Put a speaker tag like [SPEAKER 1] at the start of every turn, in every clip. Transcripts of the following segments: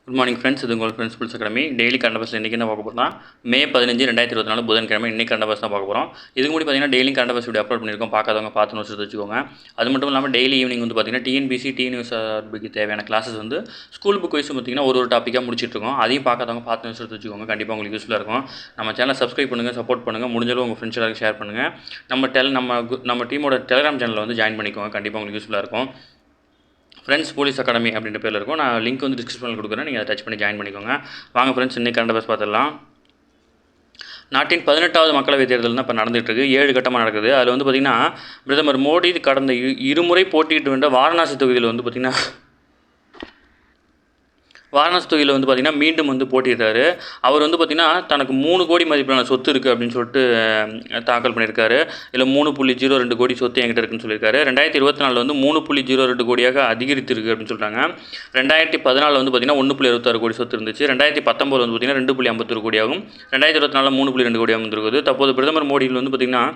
[SPEAKER 1] Good morning friends. இது உங்கள் principles academy daily current affairs இன்றைக்கி என்ன பார்க்க போகிறோம்னா மே 15 2024 புதன்கிழமை இன்றைக்கி கரண்ட் அஃபேர்ஸ் தான் பார்க்க போகிறோம். இதுக்கு முன்னாடி பார்த்தீங்கன்னா daily current affairs video upload பண்ணியிருக்கோம். பார்க்காதவங்க பார்த்து நோட்ஸ் எடுத்து வச்சுக்கோங்க. அது மட்டும் இல்லாமல் டெய்லி ஈவினிங் வந்து பார்த்தீங்கன்னா டிஎன்பிசி டிஎன்யூஎஸ்ஆர்பிக்கு தேவையான கிளாஸஸ் வந்து ஸ்கூல் புக் வைஸும் பார்த்தீங்கன்னா ஒரு டாப்பிக்காக முடிச்சிட்ருக்கோம். அதையும் பார்க்காதவங்க பார்த்து நோட்ஸ் எடுத்து வச்சுக்கோங்க. கண்டிப்பாக உங்களுக்கு யூஸ்ஃபுல்லாக இருக்கும். நம்ம சேனலை சப்ஸ்கிரைப் பண்ணுங்கள், சப்போர்ட் பண்ணுங்கள். முடிஞ்சாலும் உங்கள் ஃப்ரெண்ட்ஸ் எல்லாருக்கும் ஷேர் பண்ணுங்கள். நம்ம டீமோட டெலிகிராம் சேனலில் வந்து ஜாயின் பண்ணிக்கோங்க. கண்டிப்பாக உங்களுக்கு யூஸ்ஃபுல்லாக இருக்கும். ஃப்ரெண்ட்ஸ் போலீஸ் அகாடமி அப்படின்ற பேரில் இருக்கும். நான் லிங்க் வந்து டிஸ்கிரிப்ஷனில் கொடுக்குறேன். நீங்கள் அதை டச் பண்ணி ஜாயின் பண்ணிக்கோங்க. வாங்க ஃப்ரெண்ட்ஸ், இன்றைக்கி கரண்ட் அஃபேர்ஸ் பார்த்துடலாம். நாட்டின் 18வது மக்களவைத் தேர்தல் தான் இப்போ நடந்துகிட்ருக்கு. 7 கட்டமாக நடக்குது. அதில் வந்து பார்த்திங்கன்னா பிரதமர் மோடி கடந்த இருமுறை போட்டியிட்டு வந்த வாரணாசி தொகுதியில் வந்து பார்த்திங்கன்னா மீண்டும் வந்து போட்டியிட்டார். அவர் வந்து பார்த்திங்கன்னா தனக்கு 3 கோடி மதிப்பிலான சொத்து இருக்குது அப்படின்னு சொல்லிட்டு தாக்கல் பண்ணியிருக்காரு. இதில் 3.02 கோடி சொத்து என்கிட்ட இருக்குன்னு சொல்லியிருக்காரு. 2024 வந்து 3.02 கோடியாக அதிகரித்திருக்கு அப்படின்னு சொல்கிறாங்க. 2014 வந்து பார்த்திங்கன்னா 1.26 கோடி சொத்து இருந்துச்சு. 2019 வந்து பார்த்திங்கன்னா 2.51 கோடியாகும். 2024 3.2 கோடியாக வந்துருக்குது. தற்போது பிரதமர் மோடியில் வந்து பார்த்திங்கன்னா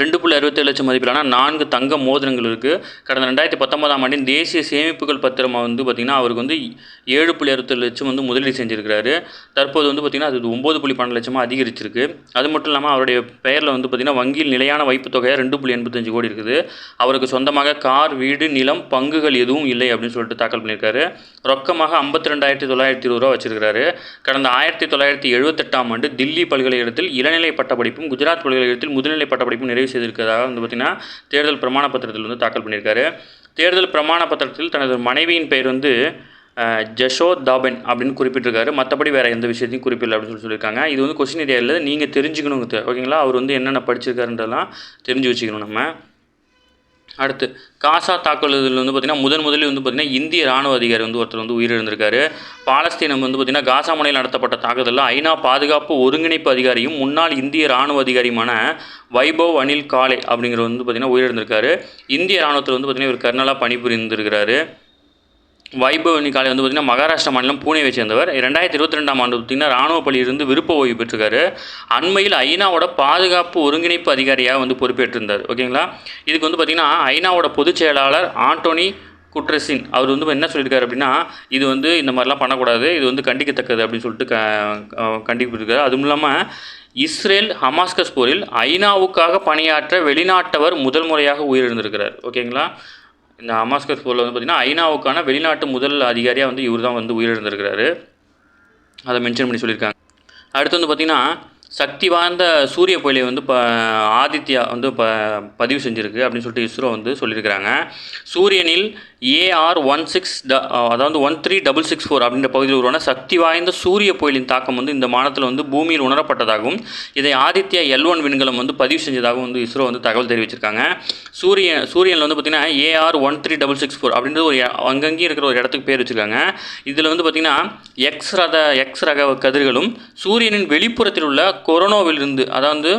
[SPEAKER 1] 2.67 லட்சம் மதிப்பிலான 4 தங்க மோதிரங்கள் இருக்குது. கடந்த 2019ஆம் ஆண்டின் தேசிய சேமிப்புகள் பத்திரம் வந்து பார்த்திங்கன்னா அவருக்கு வந்து 7.67 லட்சம் வந்து முதலீடு செஞ்சுருக்கிறாரு. தற்போது வந்து பார்த்திங்கன்னா அது 9.12 லட்சமாக அதிகரிச்சிருக்கு. அது மட்டும் இல்லாமல் அவருடைய பெயரில் வந்து பார்த்திங்கன்னா வங்கியில் நிலையான வைப்பு தொகையாக 2.85 கோடி இருக்குது. அவருக்கு சொந்தமாக கார், வீடு, நிலம், பங்குகள் எதுவும் இல்லை அப்படின்னு சொல்லிட்டு தாக்கல் பண்ணியிருக்காரு. ரொக்கமாக 52,920 ரூபா வச்சிருக்கிறாரு. கடந்த 1978ஆம் ஆண்டு தில்லி பல்கலைக்கழகத்தில் இளநிலை பட்டப்படிப்பும் குஜராத் பல்கலைக்கழகத்தில் முதுநிலை பட்டப்படிப்பும் நிறைவு செய்திருக்கிறதாக வந்து பார்த்திங்கன்னா தேர்தல் பிரமாண பத்திரத்தில் வந்து தாக்கல் பண்ணியிருக்காரு. தேர்தல் பிரமாண பத்திரத்தில் தனது மனைவியின் பெயர் வந்து ஜஷோதாபென் அப்படின்னு குறிப்பிட்டிருக்காரு. மற்றபடி வேறு எந்த விஷயத்தையும் குறிப்பிடல அப்படின்னு சொல்லியிருக்காங்க. இது வந்து கொஸ்டின் ஏரியா இல்லை, நீங்கள் தெரிஞ்சுக்கணும். ஓகேங்களா? அவர் வந்து என்னென்ன படிச்சிருக்காருன்றதெல்லாம் தெரிஞ்சு வச்சுக்கணும் நம்ம. அடுத்து காசா தாக்குதலில் வந்து பார்த்திங்கன்னா முதலில் வந்து பார்த்திங்கன்னா இந்திய ராணுவ அதிகாரி வந்து ஒருத்தர் வந்து உயிரிழந்திருக்காரு. பாலஸ்தீனம் வந்து பார்த்திங்கன்னா காசா முனையில் நடத்தப்பட்ட தாக்குதலில் ஐநா பாதுகாப்பு ஒருங்கிணைப்பு அதிகாரியும் முன்னாள் இந்திய ராணுவ அதிகாரியுமான வைபவ் அனில் காலே அப்படிங்கிற வந்து பார்த்திங்கன்னா உயிரிழந்திருக்காரு. இந்திய ராணுவத்தில் வந்து பார்த்திங்கன்னா இவர் கர்னலாக பணிபுரிந்திருக்கிறாரு. வைபவ் அனில் காலே வந்து பார்த்திங்கன்னா மகாராஷ்டிரா மாநிலம் பூனேவை சேர்ந்தவர். 2022ஆம் ஆண்டு பார்த்திங்கன்னா ராணுவ பணியிலிருந்து விருப்ப ஓய்வு பெற்றிருக்காரு. அண்மையில் ஐநாவோட பாதுகாப்பு ஒருங்கிணைப்பு அதிகாரியாக வந்து பொறுப்பேற்றிருந்தார். ஓகேங்களா? இதுக்கு வந்து பார்த்திங்கன்னா ஐநாவோட பொதுச் செயலாளர் ஆண்டோனி குட்ரெஸின் அவர் வந்து என்ன சொல்லியிருக்காரு அப்படின்னா, இது வந்து இந்த மாதிரிலாம் பண்ணக்கூடாது, இது வந்து கண்டிக்கத்தக்கது அப்படின்னு சொல்லிட்டு கண்டிப்பிருக்காரு. அதுவும் இல்லாமல் இஸ்ரேல் ஹமாஸ்கஸ் போரில் ஐநாவுக்காக பணியாற்ற வெளிநாட்டவர் முதல் முறையாக உயிரிழந்திருக்கிறார். ஓகேங்களா? இந்த ஹமாஸ்கஸ் போரில் வந்து பார்த்திங்கன்னா ஐநாவுக்கான வெளிநாட்டு முதல் அதிகாரியாக வந்து இவர் தான் வந்து உயிரிழந்திருக்கிறாரு. அதை மென்ஷன் பண்ணி சொல்லியிருக்காங்க. அடுத்து வந்து பார்த்திங்கன்னா சக்தி வாய்ந்த சூரிய புயலை வந்து ஆதித்யா வந்து பதிவு செஞ்சுருக்கு அப்படின்னு சொல்லிட்டு இஸ்ரோ வந்து சொல்லியிருக்கிறாங்க. சூரியனில் AR-16 அதாவது 13664 அப்படின்ற பகுதியில் உருவான சக்தி வாய்ந்த சூரிய புயலின் தாக்கம் வந்து இந்த மாதத்தில் வந்து பூமியில் உணரப்பட்டதாகவும் இதை ஆதித்யா L1 விண்கலம் வந்து பதிவு செஞ்சதாகவும் வந்து இஸ்ரோ வந்து தகவல் தெரிவிச்சிருக்காங்க. சூரியனில் வந்து பார்த்திங்கன்னா AR-13664 அப்படின்றது ஒரு அங்கங்கே இருக்கிற ஒரு இடத்துக்கு பேர் வச்சுருக்காங்க. இதில் வந்து பார்த்திங்கன்னா எக்ஸ் ரக கதிர்களும் சூரியனின் வெளிப்புறத்தில் உள்ள கொரோனாவிலிருந்து, அதாவது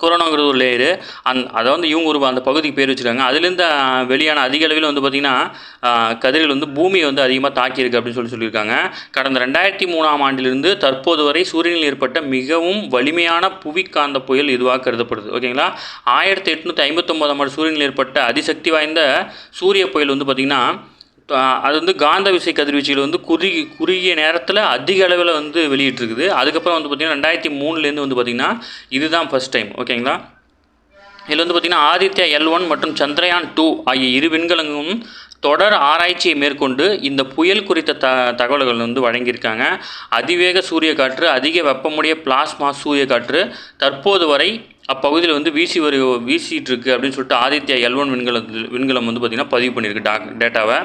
[SPEAKER 1] கொரோனாங்கிறது ஒரு லேயரு, அதை வந்து இவங்க அந்த பகுதிக்கு பேர் வச்சுருக்காங்க. அதுலேருந்து வெளியான அதிக அளவில் வந்து பார்த்திங்கன்னா கதிர்கள் வந்து பூமியை வந்து அதிகமாக தாக்கியிருக்கு அப்படின்னு சொல்லியிருக்காங்க. கடந்த 2003ஆம் ஆண்டிலிருந்து தற்போது வரை சூரியனில் ஏற்பட்ட மிகவும் வலிமையான புவிக்காந்த புயல் இதுவாக கருதப்படுது. ஓகேங்களா? 1859ஆம் ஆண்டு சூரியனில் ஏற்பட்ட அதிசக்தி வாய்ந்த சூரிய புயல் வந்து பார்த்திங்கன்னா அது வந்து காந்த விசை கதிர்வீச்சுகள் வந்து குறுகிய நேரத்தில் அதிக அளவில் வந்து வெளியிட்டிருக்குது. அதுக்கப்புறம் வந்து பார்த்திங்கன்னா 2003 வந்து பார்த்திங்கன்னா இதுதான் ஃபஸ்ட் டைம். ஓகேங்களா? இதில் வந்து பார்த்திங்கன்னா ஆதித்யா L1 மற்றும் சந்திரயான் 2 ஆகிய இரு விண்கலங்களும் தொடர் ஆராய்ச்சியை மேற்கொண்டு இந்த புயல் குறித்த தகவல்கள் வந்து வழங்கியிருக்காங்க. அதிவேக சூரிய காற்று, அதிக வெப்பமுடைய பிளாஸ்மா சூரிய காற்று தற்போது வரை அப்பகுதியில் வந்து வீசிட்டு இருக்குது அப்படின்னு சொல்லிட்டு ஆதித்யா L1 விண்கலம் வந்து பார்த்திங்கன்னா பதிவு பண்ணியிருக்கு டேட்டாவை.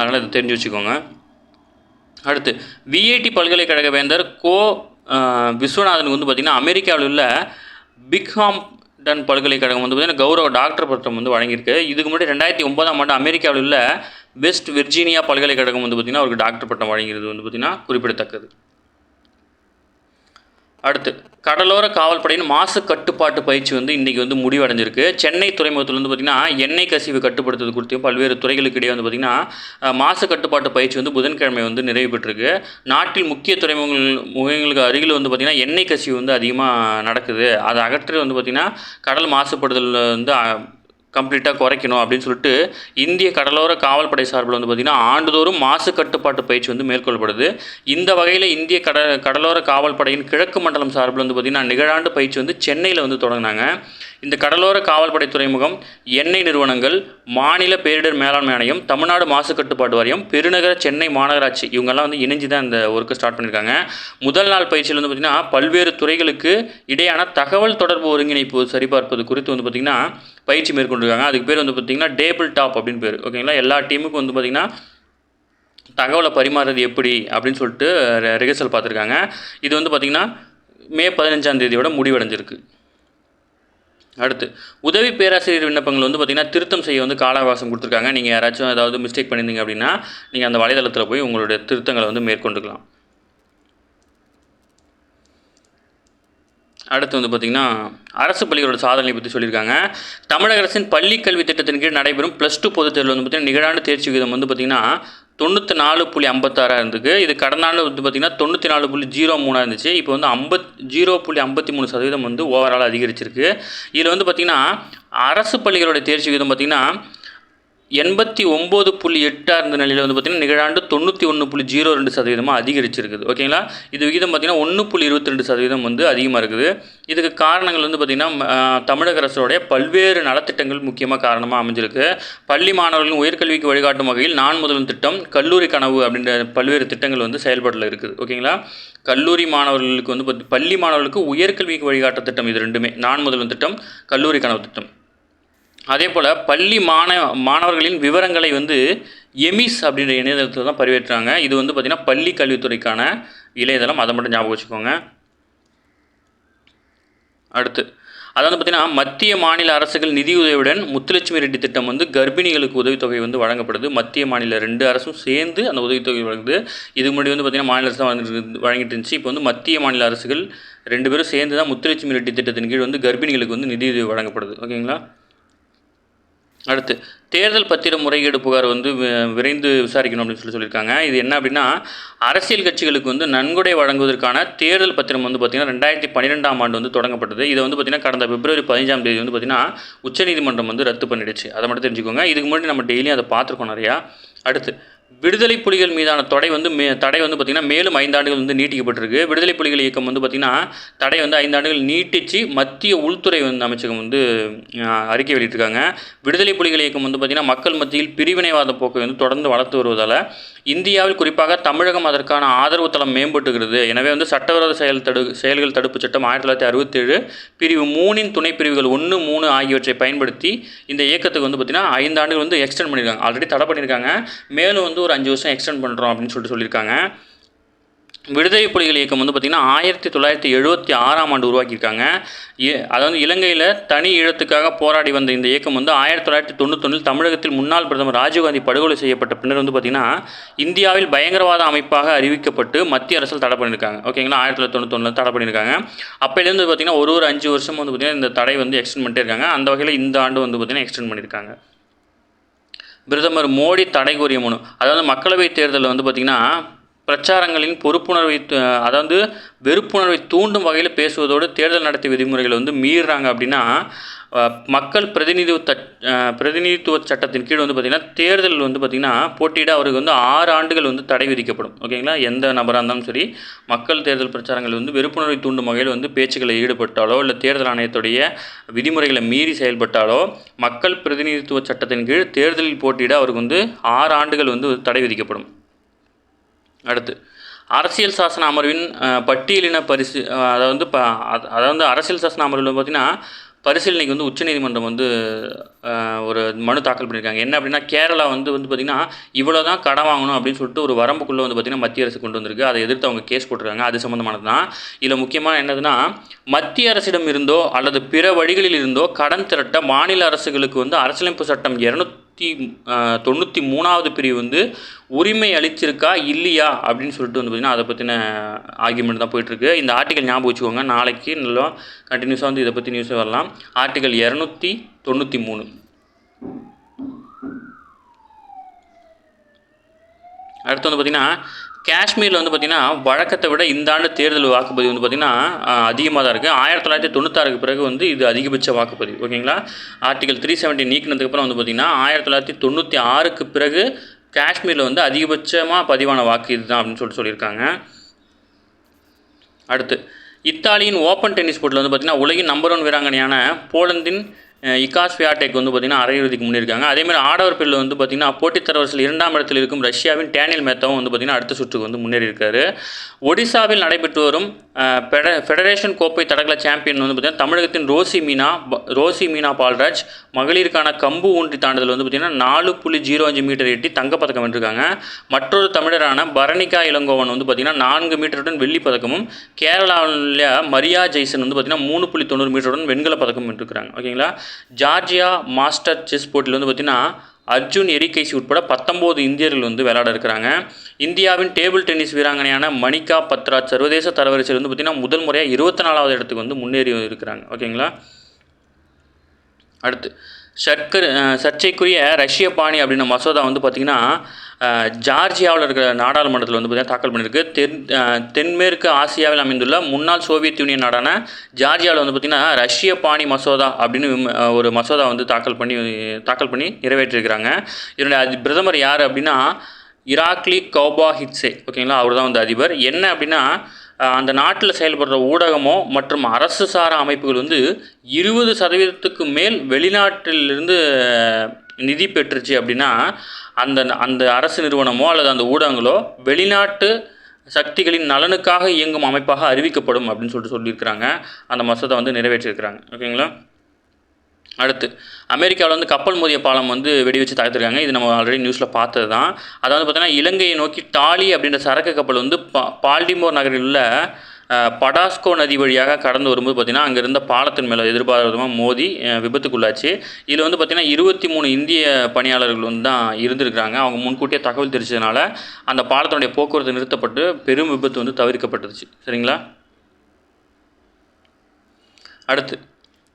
[SPEAKER 1] அதனால் இதை தெரிஞ்சு வச்சுக்கோங்க. அடுத்து விஐடி பல்கலைக்கழக வேந்தர் விஸ்வநாதனுக்கு வந்து பார்த்திங்கன்னா அமெரிக்காவில் உள்ள பிக்ஹாம்டன் பல்கலைக்கழகம் வந்து பார்த்திங்கன்னா கௌரவ டாக்டர் பட்டம் வந்து வழங்கியிருக்கு. இதுக்கு முன்னாடி 2009ஆம் ஆண்டு அமெரிக்காவில் உள்ள வெஸ்ட் விர்ஜீனியா பல்கலைக்கழகம் வந்து பார்த்திங்கன்னா அவருக்கு டாக்டர் பட்டம் வழங்கிறது வந்து பார்த்திங்கன்னா குறிப்பிடத்தக்கது. அடுத்து கடலோர காவல்படையின் மாசு கட்டுப்பாட்டு பயிற்சி வந்து இன்றைக்கி வந்து முடிவடைஞ்சிருக்கு. சென்னை துறைமுகத்தில் வந்து பார்த்திங்கன்னா எண்ணெய் கசிவு கட்டுப்படுத்துறது குறித்தும் பல்வேறு துறைகளுக்கு இடையே வந்து பார்த்திங்கன்னா மாசு கட்டுப்பாட்டு பயிற்சி வந்து புதன்கிழமை வந்து நிறைவு பெற்றிருக்கு. நாட்டில் முக்கிய முகங்களுக்கு அருகில் வந்து பார்த்திங்கன்னா எண்ணெய் கசிவு வந்து அதிகமாக நடக்குது. அதை அகற்றி வந்து பார்த்திங்கன்னா கடல் மாசுபடுதல் வந்து கம்ப்ளீட்டாக குறைக்கணும் அப்படின்னு சொல்லிட்டு இந்திய கடலோர காவல்படை சார்பில் வந்து பார்த்திங்கன்னா ஆண்டுதோறும் மாசு கட்டுப்பாட்டு பயிற்சி வந்து மேற்கொள்ளப்படுது. இந்த வகையில் இந்திய கடலோர காவல்படையின் கிழக்கு மண்டலம் சார்பில் வந்து பார்த்திங்கன்னா நிகழாண்டு பயிற்சி வந்து சென்னையில் வந்து தொடங்கினாங்க. இந்த கடலோர காவல்படை துறைமுகம், எண்ணெய் நிறுவனங்கள், மாநில பேரிடர் மேலாண்மை ஆணையம், தமிழ்நாடு மாசு கட்டுப்பாட்டு வாரியம், பெருநகர சென்னை மாநகராட்சி இவங்கெல்லாம் வந்து இணைஞ்சு தான் இந்த ஒர்க்கை ஸ்டார்ட் பண்ணியிருக்காங்க. முதல் நாள் பயிற்சியில் வந்து பார்த்திங்கன்னா பல்வேறு துறைகளுக்கு இடையான தகவல் தொடர்பு ஒருங்கிணைப்பு சரிபார்ப்பது குறித்து வந்து பார்த்திங்கன்னா பயிற்சி மேற்கொண்டிருக்காங்க. அதுக்கு பேர் வந்து பார்த்திங்கன்னா டேபிள் டாப் அப்படின்னு பேர். ஓகேங்களா, எல்லா டீமுக்கும் வந்து பார்த்திங்கன்னா தகவலை பரிமாறுறது எப்படி அப்படின்னு சொல்லிட்டு ரிஹர்சல் பார்த்துருக்காங்க. இது வந்து பார்த்திங்கன்னா மே 15ஆம் தேதியோட முடிவடைஞ்சிருக்கு. அடுத்து உதவி பேராசிரியர் விண்ணப்பங்கள் வந்து பார்த்திங்கன்னா திருத்தம் செய்ய வந்து கால அவகாசம் கொடுத்துருக்காங்க. நீங்கள் யாராச்சும் ஏதாவது மிஸ்டேக் பண்ணியிருந்தீங்க அப்படின்னா நீங்கள் அந்த வலைதளத்தில் போய் உங்களுடைய திருத்தங்களை வந்து மேற்கொண்டுக்கலாம். அடுத்து வந்து பார்த்திங்கன்னா அரசு பள்ளிகளோட சாதனை பற்றி சொல்லியிருக்காங்க. தமிழக அரசின் பள்ளி கல்வி திட்டத்தின் கீழ் நடைபெறும் +2 பொதுத் தேர்வில் வந்து பார்த்திங்கன்னா நிகழாண்டு தேர்ச்சி விகிதம் வந்து பார்த்திங்கன்னா 94.56 இருந்துக்கு. இது கடந்த ஆண்டு வந்து பார்த்திங்கன்னா 94.03 இருந்துச்சு. இப்போ வந்து 0.53% வந்து ஓவரால் அதிகரிச்சிருக்கு. இதில் வந்து பார்த்திங்கன்னா அரசு பள்ளிகளோட தேர்ச்சி விகிதம் பார்த்திங்கன்னா 89.8 இருந்த நிலையில் வந்து பார்த்திங்கன்னா நிகழாண்டு 91.02% அதிகரிச்சிருக்குது. ஓகேங்களா, இது விகிதம் பார்த்திங்கன்னா 1.22% வந்து அதிகமாக இருக்குது. இதுக்கு காரணங்கள் வந்து பார்த்திங்கன்னா தமிழக அரசோடைய பல்வேறு நலத்திட்டங்கள் முக்கியமாக காரணமாக அமைஞ்சிருக்கு. பள்ளி மாணவர்களின் உயர்கல்விக்கு வழிகாட்டும் வகையில் நான் முதல்வன் திட்டம், கல்லூரி கனவு அப்படின்ற பல்வேறு திட்டங்கள் வந்து செயல்பாட்டில் இருக்குது. ஓகேங்களா, கல்லூரி மாணவர்களுக்கு வந்து பள்ளி மாணவர்களுக்கு உயர்கல்விக்கு வழிகாட்ட திட்டம், இது ரெண்டுமே நான் முதல்வன் திட்டம், கல்லூரி கனவு திட்டம். அதே போல் பள்ளி மாணவர்களின் விவரங்களை வந்து எமிஸ் அப்படின்ற இணையதளத்தில் தான் பதிவேற்றுறாங்க. இது வந்து பார்த்திங்கன்னா பள்ளி கல்வித்துறைக்கான இணையதளம், அதை மட்டும் ஞாபகம் வச்சுக்கோங்க. அடுத்து அதாவது பார்த்திங்கன்னா மத்திய மாநில அரசுகள் நிதியுதவியுடன் முத்துலட்சுமி ரெட்டி திட்டம் வந்து கர்ப்பிணிகளுக்கு உதவித்தொகை வந்து வழங்கப்படுது. மத்திய மாநில 2 அரசும் சேர்ந்து அந்த உதவித்தொகை வழங்குது. இதுக்கு முன்னாடி வந்து பார்த்திங்கன்னா மாநில அரசு தான் வழங்கிட்டு இருந்துச்சு. இப்போ வந்து மத்திய மாநில அரசுகள் 2 பேரும் சேர்ந்து தான் முத்துலட்சுமி ரெட்டி திட்டத்தின் கீழ் வந்து கர்ப்பிணிகளுக்கு வந்து நிதியுதவி வழங்கப்படுது. ஓகேங்களா. அடுத்து தேர்தல் பத்திர முறைகேடு புகார் வந்து விரைந்து விசாரிக்கணும் அப்படின்னு சொல்லியிருக்காங்க. இது என்ன அப்படின்னா அரசியல் கட்சிகளுக்கு வந்து நன்கொடை வழங்குவதற்கான தேர்தல் பத்திரம் வந்து பார்த்திங்கன்னா 2012ஆம் ஆண்டு வந்து தொடங்கப்பட்டது. இதை வந்து பார்த்திங்கன்னா கடந்த பிப்ரவரி 15ஆம் தேதி வந்து பார்த்திங்கன்னா உச்சநீதிமன்றம் வந்து ரத்து பண்ணிடுச்சு. அதை மட்டும் தெரிஞ்சுக்கோங்க. இதுக்கு முன்னாடி நம்ம டெய்லியும் அதை பார்த்துருக்கோம் நிறையா. அடுத்து விடுதலை புலிகள் மீதான தடை வந்து பார்த்திங்கன்னா மேலும் 5 ஆண்டுகள் வந்து நீட்டிக்கப்பட்டிருக்கு. விடுதலை புலிகள் இயக்கம் வந்து பார்த்திங்கன்னா தடை வந்து 5 ஆண்டுகள் நீட்டிச்சு மத்திய உள்துறை வந்து அமைச்சகம் வந்து அறிக்கை வெளியிட்டிருக்காங்க. விடுதலை புலிகள் இயக்கம் வந்து பார்த்திங்கன்னா மக்கள் மத்தியில் பிரிவினைவாத போக்கை வந்து தொடர்ந்து வளர்த்து வருவதால் இந்தியாவில் குறிப்பாக தமிழகம் அதற்கான ஆதரவு தளம் மேம்பட்டுகிறது. எனவே வந்து சட்டவிரோத செயல்கள் தடுப்பு சட்டம் 1967 பிரிவு 3 துணை பிரிவுகள் 1, 3 ஆகியவற்றை பயன்படுத்தி இந்த இயக்கத்துக்கு வந்து பார்த்திங்கன்னா 5 ஆண்டுகள் வந்து எக்ஸ்டெண்ட் பண்ணியிருக்காங்க. ஆல்ரெடி தடை பண்ணியிருக்காங்க, மேலும் வந்து ஒரு 5 வருஷம் எக்ஸ்டெண்ட் பண்ணுறோம் அப்படின்னு சொல்லியிருக்காங்க. விடுதலை புலிகள் இயக்கம் வந்து பார்த்திங்கன்னா 1976ஆம் ஆண்டு உருவாக்கியிருக்காங்க. அதாவது இலங்கையில் தனி ஈழத்துக்காக போராடி வந்த இந்த இயக்கம் வந்து 1991 தமிழகத்தில் முன்னாள் பிரதமர் ராஜீவ்காந்தி படுகொலை செய்யப்பட்ட பின்னர் வந்து பார்த்திங்கன்னா இந்தியாவில் பயங்கரவாத அமைப்பாக அறிவிக்கப்பட்டு மத்திய அரசால் தடை பண்ணியிருக்காங்க. ஓகேங்களா, 1991 தடை பண்ணியிருக்காங்க. அப்போலேருந்து பார்த்திங்கன்னா ஒரு 5 வருஷம் வந்து பார்த்திங்கன்னா இந்த தடை வந்து எக்ஸ்டெண்ட் பண்ணிட்டே இருக்காங்க. அந்த வகையில் இந்த ஆண்டு வந்து பார்த்திங்கன்னா எக்ஸ்டெண்ட் பண்ணியிருக்காங்க. பிரதமர் மோடி தடை கோரிய மனு, அதாவது மக்களவைத் தேர்தலில் வந்து பார்த்திங்கன்னா பிரச்சாரங்களின் வெறுப்புணர்வை தூண்டும் வகையில் பேசுவதோடு தேர்தல் நடத்தை விதிமுறைகளை வந்து மீறுறாங்க அப்படின்னா மக்கள் பிரதிநிதித்துவ சட்டத்தின் கீழ் வந்து பார்த்திங்கன்னா தேர்தல் வந்து பார்த்திங்கன்னா போட்டியிட அவருக்கு வந்து 6 ஆண்டுகள் வந்து தடை விதிக்கப்படும். ஓகேங்களா, எந்த நபராக இருந்தாலும் சரி மக்கள் தேர்தல் பிரச்சாரங்கள் வந்து வெறுப்புணர்வை தூண்டும் வகையில் வந்து பேச்சுக்களை ஈடுபட்டாலோ இல்லை தேர்தல் ஆணையத்துடைய விதிமுறைகளை மீறி செயல்பட்டாலோ மக்கள் பிரதிநிதித்துவ சட்டத்தின் கீழ் தேர்தலில் போட்டியிட அவருக்கு வந்து 6 ஆண்டுகள் வந்து தடை விதிக்கப்படும். அடுத்து அரசியல் சாசன அமர்வின் பட்டியலின அதாவது அரசியல் சாசன அமர்வில் பார்த்திங்கன்னா பரிசீலனைக்கு வந்து உச்சநீதிமன்றம் வந்து ஒரு மனு தாக்கல் பண்ணியிருக்காங்க. என்ன அப்படின்னா கேரளா வந்து பார்த்திங்கன்னா இவ்வளோ தான் கடன் வாங்கணும் அப்படின்னு சொல்லிட்டு ஒரு வரம்புக்குள்ளே வந்து பார்த்திங்கன்னா மத்திய அரசு கொண்டு வந்திருக்கு. அதை எதிர்த்து அவங்க கேஸ் போட்டிருக்காங்க. அது சம்மந்தமானது தான். இதில் முக்கியமாக என்னதுன்னா மத்திய அரசிடம் இருந்தோ அல்லது பிற வழிகளில் இருந்தோ கடன் திரட்ட மாநில அரசுகளுக்கு வந்து அரசியலமைப்பு சட்டம் 293வது பிரிவு வந்து உரிமை அளிச்சிருக்கா இல்லையா அப்படின்னு சொல்லிட்டு வந்து பார்த்திங்கன்னா அதை பற்றின ஆர்கியூமெண்ட் தான் போயிட்டுருக்கு. இந்த ஆர்டிக்கல் ஞாபகம் வச்சுக்கோங்க, நாளைக்கு நல்லா கண்டினியூஸாக வந்து இதை பற்றி நியூஸே வரலாம். ஆர்டிக்கல் 293. அடுத்து வந்து பார்த்திங்கன்னா காஷ்மீரில் வந்து பார்த்திங்கன்னா வழக்கத்தை விட இந்த ஆண்டு தேர்தல் வாக்குப்பதிவு வந்து பார்த்திங்கன்னா அதிகமாக தான் இருக்குது. 1996க்கு பிறகு வந்து இது அதிகபட்ச வாக்குப்பதிவு. ஓகேங்களா? ஆர்டிகல் 370 நீக்கினதுக்கப்புறம் வந்து பார்த்திங்கன்னா 1996க்கு பிறகு காஷ்மீரில் வந்து அதிகபட்சமாக பதிவான வாக்கு இதுதான் அப்படின்னு சொல்லியிருக்காங்க. அடுத்து இத்தாலியின் ஓப்பன் டென்னிஸ் போட்டியில் வந்து பார்த்திங்கன்னா உலகின் நம்பர் 1 வீராங்கனையான போலந்தின் இகா ஸ்வியாடெக் வந்து பார்த்திங்கன்னா அரையிறுதிக்கு முன்னேறியிருக்காங்க. அதேமாதிரி ஆடவர் பிரிவில் வந்து பார்த்திங்கன்னா போட்டித் தரவரிசையில் 2ஆம் இடத்தில் இருக்கும் ரஷ்யாவின் டேனியல் மேத்தாவும் வந்து பார்த்திங்கன்னா அடுத்த சுற்றுக்கு வந்து முன்னேறியிருக்காரு. ஒடிசாவில் நடைபெற்று வரும் ஃபெடரேஷன் கோப்பை தடகள சாம்பியன் வந்து பார்த்திங்கன்னா தமிழகத்தின் ரோசி மீனா பால்ராஜ் மகளிருக்கான கம்பு ஊன்றி தாண்டுதல் வந்து பார்த்திங்கன்னா 4.05 மீட்டர் எட்டி தங்கப்பதக்கம் வென்றிருக்காங்க. மற்றொரு தமிழரான பரணிகா இளங்கோவன் வந்து பார்த்திங்கன்னா 4 மீட்டருடன் வெள்ளி பதக்கமும், கேரளாவில் மரியா ஜெய்சன் வந்து பார்த்திங்கன்னா 3.90 மீட்டருடன் வெண்கல பதக்கம் வென்றிருக்காங்க. ஓகேங்களா? ஜார்ஜியா மாஸ்டர் செஸ் போட்டியில் வந்து பார்த்திங்கன்னா அர்ஜுன் எரிகைசி உட்பட 19 இந்தியர்கள் வந்து விளையாட இருக்கிறாங்க. இந்தியாவின் டேபிள் டென்னிஸ் வீராங்கனையான மணிகா பத்ராஜ் சர்வதேச தரவரிசையில் வந்து பார்த்திங்கன்னா முதல் முறையாக 24வது இடத்துக்கு வந்து முன்னேறி இருக்கிறாங்க. ஓகேங்களா? அடுத்து சர்ச்சைக்குரிய ரஷ்ய பாணி அப்படின்ற மசோதா வந்து பார்த்திங்கன்னா ஜார்ஜியாவில் இருக்கிற நாடாளுமன்றத்தில் வந்து பார்த்திங்கன்னா தாக்கல் பண்ணியிருக்கு. தென்மேற்கு ஆசியாவில் அமைந்துள்ள முன்னாள் சோவியத் யூனியன் நாடான ஜார்ஜியாவில் வந்து பார்த்திங்கன்னா ரஷ்ய பாணி மசோதா அப்படின்னு ஒரு மசோதா வந்து தாக்கல் பண்ணி நிறைவேற்றிருக்கிறாங்க. இதனுடைய பிரதமர் யார் அப்படின்னா இராக்லி கௌபாஹிட்சே. ஓகேங்களா? அவர் தான் வந்து அதிபர். என்ன அப்படின்னா அந்த நாட்டில் செயல்படுற ஊடகமோ மற்றும் அரசு சாரா அமைப்புகள் வந்து 20% மேல் வெளிநாட்டிலிருந்து நிதி பெற்றுச்சு அப்படின்னா அந்த அரசு நிறுவனமோ அல்லது அந்த ஊடகங்களோ வெளிநாட்டு சக்திகளின் நலனுக்காக இயங்கும் அமைப்பாக அறிவிக்கப்படும் அப்படின்னு சொல்லியிருக்கிறாங்க. அந்த மசோதா வந்து நிறைவேற்றியிருக்கிறாங்க. ஓகேங்களா? அடுத்து அமெரிக்காவில் வந்து கப்பல் மோதிய பாலம் வந்து வெடி வச்சு தாக்கியிருக்காங்க. இது நம்ம ஆல்ரெடி நியூஸில் பார்த்தது தான். அதாவது பார்த்திங்கன்னா இலங்கையை நோக்கி டாலி அப்படின்ற சரக்கு கப்பல் வந்து பால்டிமோர் நகரில் உள்ள படாஸ்கோ நதி வழியாக கடந்து வரும்போது பார்த்திங்கன்னா அங்கே இருந்த பாலத்தின் மேலே எதிர்பாராதமாக மோதி விபத்துக்குள்ளாச்சு. இதில் வந்து பார்த்திங்கன்னா 23 இந்திய பணியாளர்கள் வந்து தான் இருந்திருக்கிறாங்க. அவங்க முன்கூட்டியே தகவல் தெரிஞ்சதுனால அந்த பாலத்தினுடைய போக்குவரத்து நிறுத்தப்பட்டு பெரும் விபத்து வந்து தவிர்க்கப்பட்டுச்சு. சரிங்களா? அடுத்து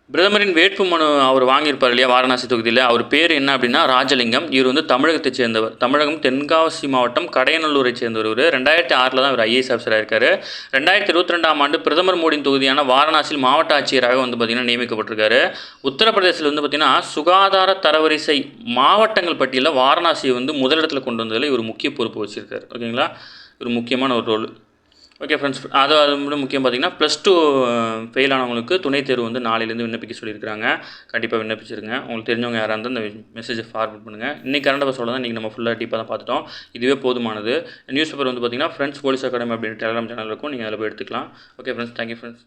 [SPEAKER 1] பிரதமரின் வேட்பு மனு அவர் வாங்கியிருப்பார் இல்லையா வாரணாசி தொகுதியில், அவர் பேர் என்ன அப்படின்னா ராஜலிங்கம். இவர் வந்து தமிழகத்தை சேர்ந்தவர். தமிழகம் தென்காசி மாவட்டம் கடையநல்லூரை சேர்ந்தவர். 2006 தான் இவர் IAS ஆஃபீஸராக இருக்கார். 2022ஆம் ஆண்டு பிரதமர் மோடியின் தொகுதியான வாரணாசியில் மாவட்ட ஆட்சியராக வந்து பார்த்திங்கன்னா நியமிக்கப்பட்டிருக்காரு. உத்தரப்பிரதேசத்தில் வந்து பார்த்திங்கன்னா சுகாதார தரவரிசை மாவட்டங்கள் பட்டியலில் வாரணாசியை வந்து முதலிடத்தில் கொண்டு வந்ததில் இவர் முக்கிய பொறுப்பு வச்சுருக்காரு. ஓகேங்களா? ஒரு முக்கியமான ஒரு ரோல். ஓகே ஃப்ரெண்ட்ஸ், அது மட்டும் முக்கியம் பார்த்திங்கன்னா +2 ஃபெயில் ஆனவங்களுக்கு துணைத் தேர்வு வந்து நாளையிலேருந்து விண்ணப்பிக்க சொல்லியிருக்காங்க. கண்டிப்பாக விண்ணப்பிச்சிருங்க. உங்களுக்கு தெரிஞ்சவங்க யாராக இருந்தால் இந்த மெசேஜை ஃபார்வர்ட் பண்ணுங்கள். இன்றைக்கி கரண்ட் அஃபேர்ஸோட தான் இன்றைக்கி நம்ம ஃபுல்லாக டீப்பாக தான் பார்த்துட்டோம். இதுவே போதுமானது. நியூஸ் பேப்பர் வந்து பார்த்திங்கன்னா ஃப்ரெண்ட்ஸ் போலீஸ் அகாடமி அப்படின்னு டெலிகிராம் சேனல் இருக்கும். நீங்கள் அதில் போய் எடுத்துக்கலாம். Okay friends, thank you friends.